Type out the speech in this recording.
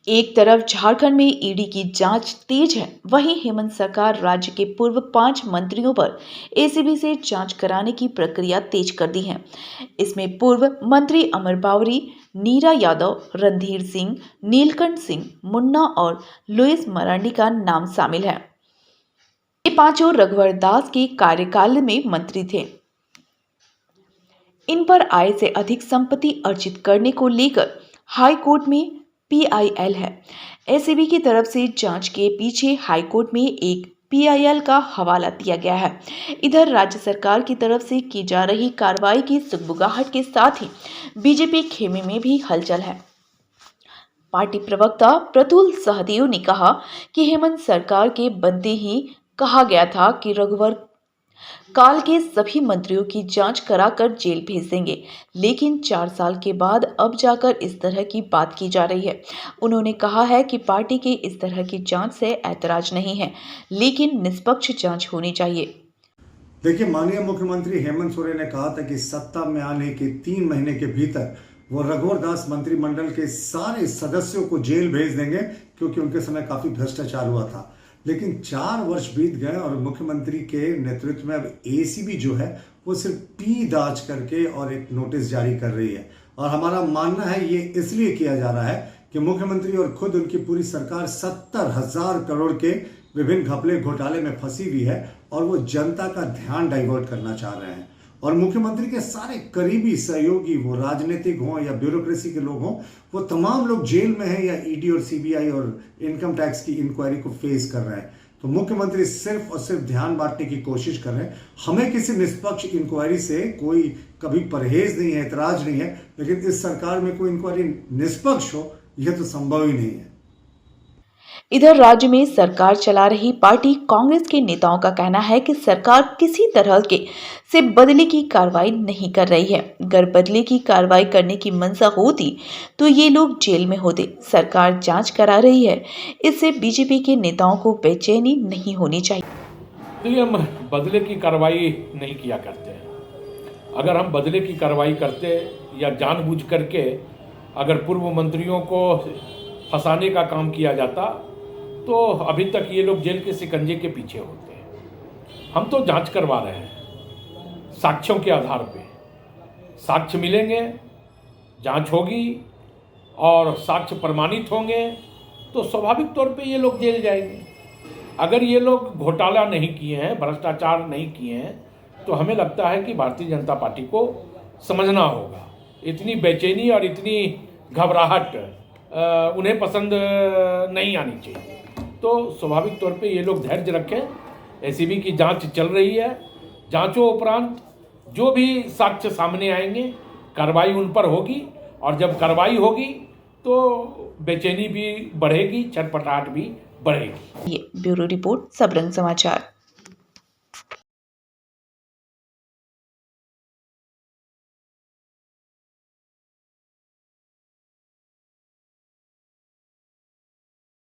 एक तरफ झारखंड में ईडी की जांच तेज है, वहीं हेमंत सरकार राज्य के पूर्व 5 मंत्रियों पर एसीबी से जांच कराने की प्रक्रिया तेज कर दी है। इसमें पूर्व मंत्री अमर बावरी, नीरा यादव, रणधीर सिंह, नीलकंठ सिंह, मुन्ना और लुइस मरांडी का नाम शामिल है। ये पांचों रघुवर दास के कार्यकाल में मंत्री थे। इन पर आय से अधिक संपत्ति अर्जित करने को लेकर हाई कोर्ट में पीआईएल है। एसीबी की तरफ से जांच के पीछे हाई कोर्ट में एक पीआईएल का हवाला दिया गया है। इधर राज्य सरकार की तरफ से की जा रही कार्रवाई की सुगबुगाहट के साथ ही बीजेपी खेमे में भी हलचल है। पार्टी प्रवक्ता प्रतुल सहदेव ने कहा कि हेमंत सरकार के बनते ही कहा गया था कि रघुवर काल के सभी मंत्रियों की जांच कराकर जेल भेज देंगे, लेकिन 4 साल के बाद अब जाकर इस तरह की बात की जा रही है। उन्होंने कहा है कि पार्टी के इस तरह की जांच से ऐतराज नहीं है, लेकिन निष्पक्ष जांच होनी चाहिए। देखिए, माननीय मुख्यमंत्री हेमंत सोरेन ने कहा था कि सत्ता में आने के 3 महीने के भीतर वो रघुवर दास मंत्रिमंडल के सारे सदस्यों को जेल भेज देंगे, क्योंकि उनके समय काफी भ्रष्टाचार हुआ था। लेकिन 4 वर्ष बीत गए और मुख्यमंत्री के नेतृत्व में अब एसीबी जो है वो सिर्फ पी दाज करके और एक नोटिस जारी कर रही है। और हमारा मानना है ये इसलिए किया जा रहा है कि मुख्यमंत्री और खुद उनकी पूरी सरकार 70,000 करोड़ के विभिन्न घपले घोटाले में फंसी हुई है और वो जनता का ध्यान डाइवर्ट करना चाह रहे हैं। और मुख्यमंत्री के सारे करीबी सहयोगी, वो राजनीतिक हों या ब्यूरोक्रेसी के लोग हों, वो तमाम लोग जेल में हैं या ईडी और सीबीआई और इनकम टैक्स की इंक्वायरी को फेस कर रहे हैं। तो मुख्यमंत्री सिर्फ और सिर्फ ध्यान बांटने की कोशिश कर रहे हैं। हमें किसी निष्पक्ष इंक्वायरी से कोई कभी परहेज नहीं है, एतराज नहीं है, लेकिन इस सरकार में कोई इंक्वायरी निष्पक्ष हो यह तो संभव ही नहीं है। इधर राज्य में सरकार चला रही पार्टी कांग्रेस के नेताओं का कहना है कि सरकार किसी तरह के से बदले की कार्रवाई नहीं कर रही है। अगर बदले की कार्रवाई करने की मंशा होती तो ये लोग जेल में होते। सरकार जांच करा रही है, इससे बीजेपी के नेताओं को बेचैनी नहीं होनी चाहिए। देखिए, हम बदले की कार्रवाई नहीं किया करते हैं। अगर हम बदले की कार्रवाई करते या जानबूझ करके अगर पूर्व मंत्रियों को फंसाने का काम किया जाता तो अभी तक ये लोग जेल के शिकंजे के पीछे होते हैं। हम तो जांच करवा रहे हैं साक्ष्यों के आधार पे। साक्ष्य मिलेंगे, जांच होगी और साक्ष्य प्रमाणित होंगे तो स्वाभाविक तौर पे ये लोग जेल जाएंगे। अगर ये लोग घोटाला नहीं किए हैं, भ्रष्टाचार नहीं किए हैं, तो हमें लगता है कि भारतीय जनता पार्टी को समझना होगा। इतनी बेचैनी और इतनी घबराहट उन्हें पसंद नहीं आनी चाहिए। तो स्वाभाविक तौर पे ये लोग धैर्य रखें। एसीबी की जांच चल रही है। जांचों उपरांत जो भी साक्ष्य सामने आएंगे, कार्रवाई उन पर होगी और जब कार्रवाई होगी तो बेचैनी भी बढ़ेगी, छटपटाहट भी बढ़ेगी। ये ब्यूरो रिपोर्ट, सबरंग समाचार।